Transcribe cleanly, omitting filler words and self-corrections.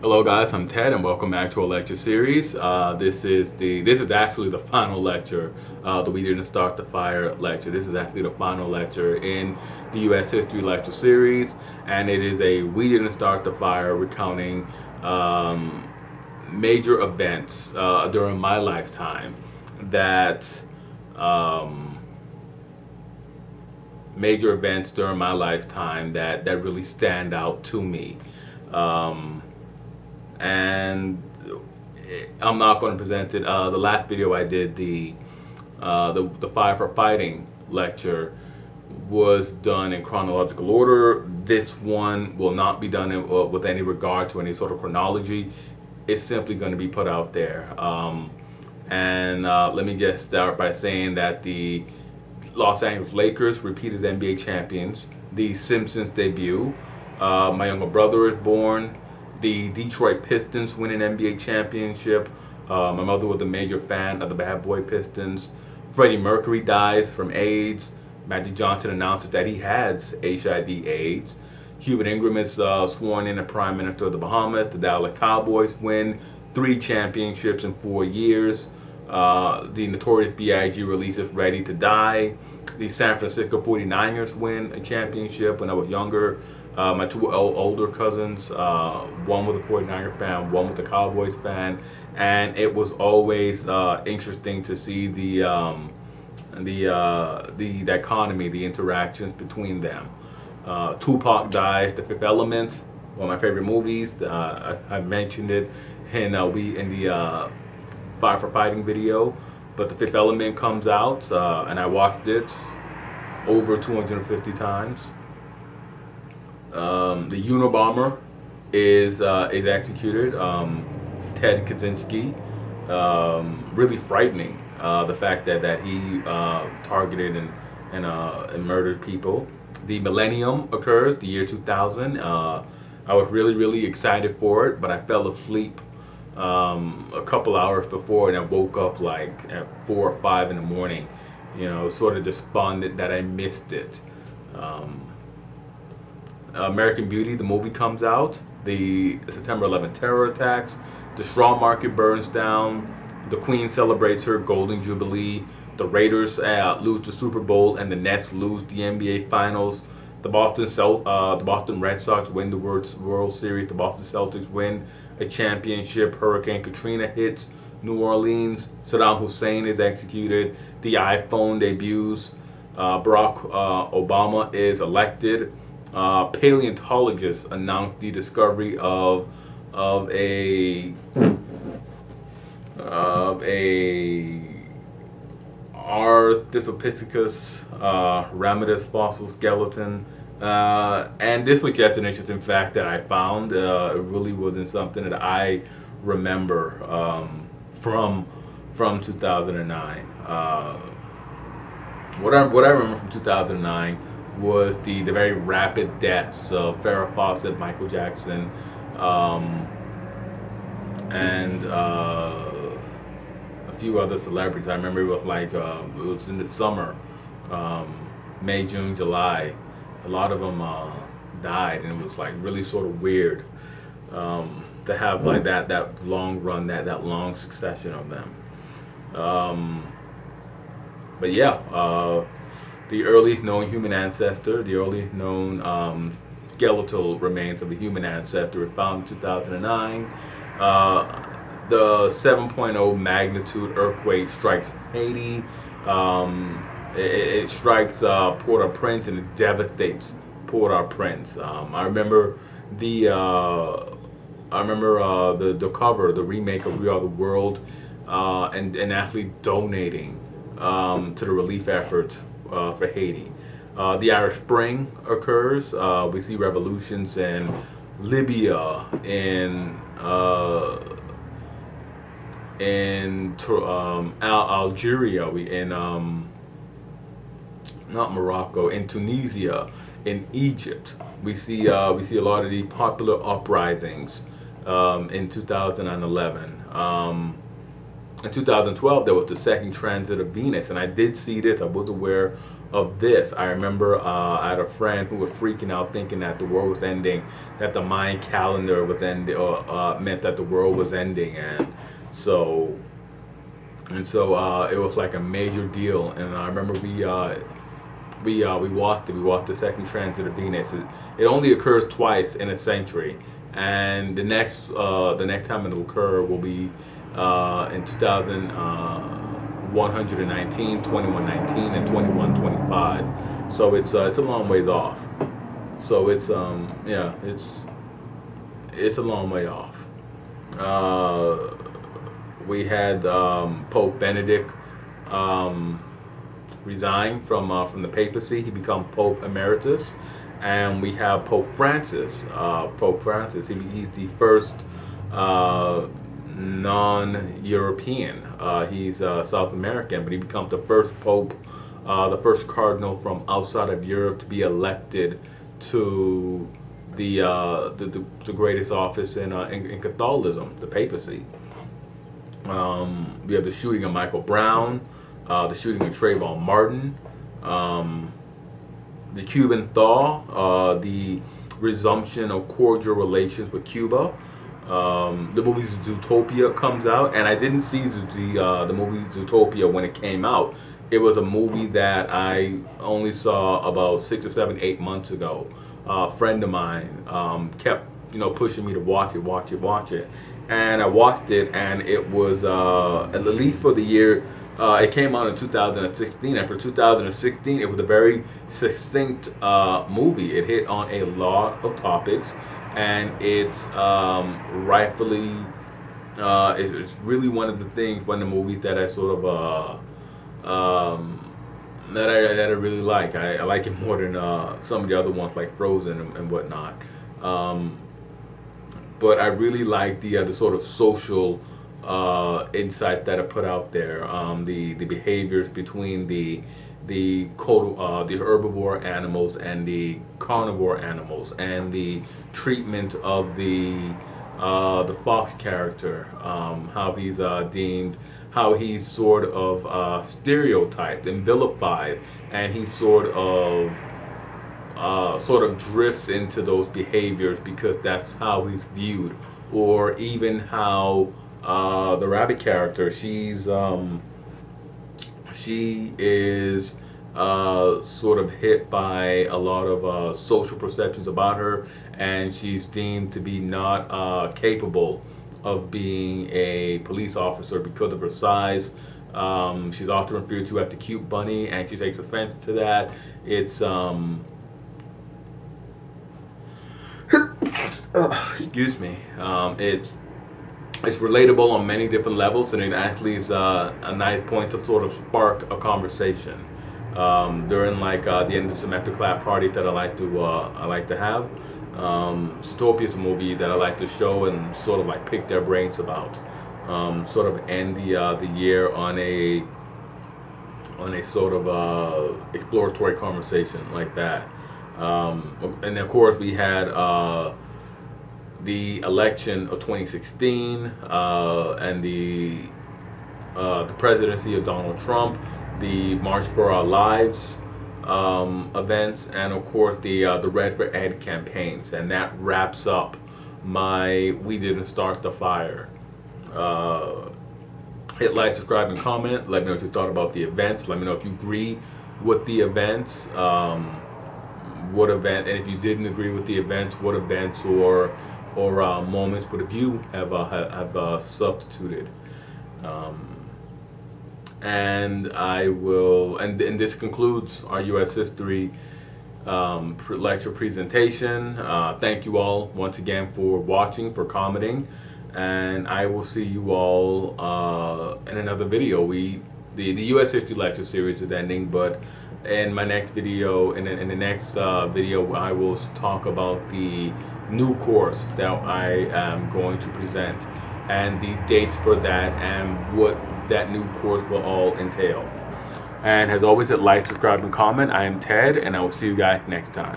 Hello guys, I'm Ted and welcome back to a lecture series. This is actually the final lecture, the We Didn't Start the Fire lecture. This is actually the final lecture in the U.S. History lecture series, and it is a We Didn't Start the Fire recounting major events during my lifetime that um, major events during my lifetime that really stand out to me. Um, and I'm not going to present it. The last video I did, the Fire for Fighting lecture, was done in chronological order. This one will not be done with any regard to any sort of chronology. It's simply going to be put out there. And let me just start by saying that the Los Angeles Lakers repeat as NBA champions. The Simpsons debut. My younger brother is born. The Detroit Pistons win an NBA championship. My mother was a major fan of the Bad Boy Pistons. Freddie Mercury dies from AIDS. Magic Johnson announces that he has HIV/AIDS. Hubert Ingram is sworn in as Prime Minister of the Bahamas. The Dallas Cowboys win 3 championships in 4 years. The Notorious B.I.G. releases Ready to Die. The San Francisco 49ers win a championship when I was younger. My two older cousins, one was a 49er fan, one was a Cowboys fan, and it was always interesting to see the economy, the interactions between them. Tupac dies. The Fifth Element, one of my favorite movies. I mentioned it in the Fire for Fighting video, but The Fifth Element comes out, and I watched it over 250 times. The Unabomber is executed. Ted Kaczynski. Really frightening. The fact that he targeted and murdered people. The Millennium occurs, the year 2000. I was really excited for it, but I fell asleep a couple hours before, and I woke up like at 4 or 5 in the morning. Sort of despondent that I missed it. American Beauty, the movie, comes out. The September 11th terror attacks. The straw market burns down. The Queen celebrates her Golden Jubilee. The Raiders lose the Super Bowl, and the Nets lose the NBA Finals. The Boston Red Sox win the World Series. The Boston Celtics win a championship. Hurricane Katrina hits New Orleans. Saddam Hussein is executed. The iPhone debuts. Barack Obama is elected. Paleontologists announced the discovery of a Ardipithecus ramidus fossil skeleton. And this was just an interesting fact that I found. It really wasn't something that I remember from 2009. What I remember from 2009 was the very rapid deaths of Farrah Fawcett, Michael Jackson, and a few other celebrities. I remember it was like it was in the summer, May, June, July. A lot of them died, and it was like really sort of weird to have like that long run, that long succession of them. But yeah. The earliest known human ancestor, the earliest known skeletal remains of the human ancestor were found in 2009. The 7.0 magnitude earthquake strikes Haiti. It strikes Port-au-Prince, and it devastates Port-au-Prince. I remember the cover, the remake of We Are the World, and actually donating to the relief effort for Haiti. The Arab Spring occurs. We see revolutions in Libya, in Algeria, not Morocco, in Tunisia, in Egypt. We see a lot of the popular uprisings in 2011. In 2012, there was the second transit of Venus, and I did see this. I was aware of this. I remember I had a friend who was freaking out thinking that the world was ending, that the Mayan calendar was ending, meant that the world was ending, and so it was like a major deal. And I remember we walked it. We walked the second transit of Venus. It only occurs twice in a century, and the next time it will occur will be in 2119, 2119, and 2125. So it's a long ways off. So it's yeah, it's a long way off. We had Pope Benedict resign from the papacy. He became Pope Emeritus, and we have Pope Francis. He's the first non-European. He's South American, but he becomes the first Pope, the first cardinal from outside of Europe to be elected to the greatest office in Catholicism, the papacy. We have the shooting of Michael Brown, the shooting of Trayvon Martin, the Cuban thaw, the resumption of cordial relations with Cuba. The movie Zootopia comes out, and I didn't see the movie Zootopia when it came out. It was a movie that I only saw about 6 or 7, 8 months ago. A friend of mine kept pushing me to watch it, and I watched it, and it was at least for the year. It came out in 2016, and for 2016, it was a very succinct movie. It hit on a lot of topics, and it's rightfully, it's really one of the things, one of the movies that I sort of that I really like. I like it more than some of the other ones like Frozen and whatnot. But I really like the sort of social insights that are put out there. The behaviors between the herbivore animals and the carnivore animals, and the treatment of the fox character, how he's deemed, how he's sort of stereotyped and vilified, and he sort of drifts into those behaviors because that's how he's viewed. Or even how the rabbit character, she is sort of hit by a lot of social perceptions about her, and she's deemed to be not capable of being a police officer because of her size. She's often referred to as the cute bunny, and she takes offense to that. It's excuse me. It's relatable on many different levels, and it actually is a nice point to sort of spark a conversation during like the end of the semester class parties that I like to have. Zootopia is a movie that I like to show and sort of like pick their brains about. Sort of end the year on a sort of exploratory conversation like that. And of course we had the election of 2016 and the presidency of Donald Trump, the March for Our Lives events, and of course the Red for Ed campaigns. And that wraps up my We Didn't Start the Fire. Hit like, subscribe, and comment. Let me know what you thought about the events. Let me know if you agree with the events. What event, and if you didn't agree with the events, what events or moments would have you have substituted? And I will, and this concludes our U.S. history lecture presentation. Thank you all once again for watching, for commenting, and I will see you all in another video. The U.S. history lecture series is ending, but in my next video, in the next video, I will talk about the new course that I am going to present, and the dates for that, and what that new course will all entail. And as always, hit like, subscribe, and comment. I am Ted, and I will see you guys next time.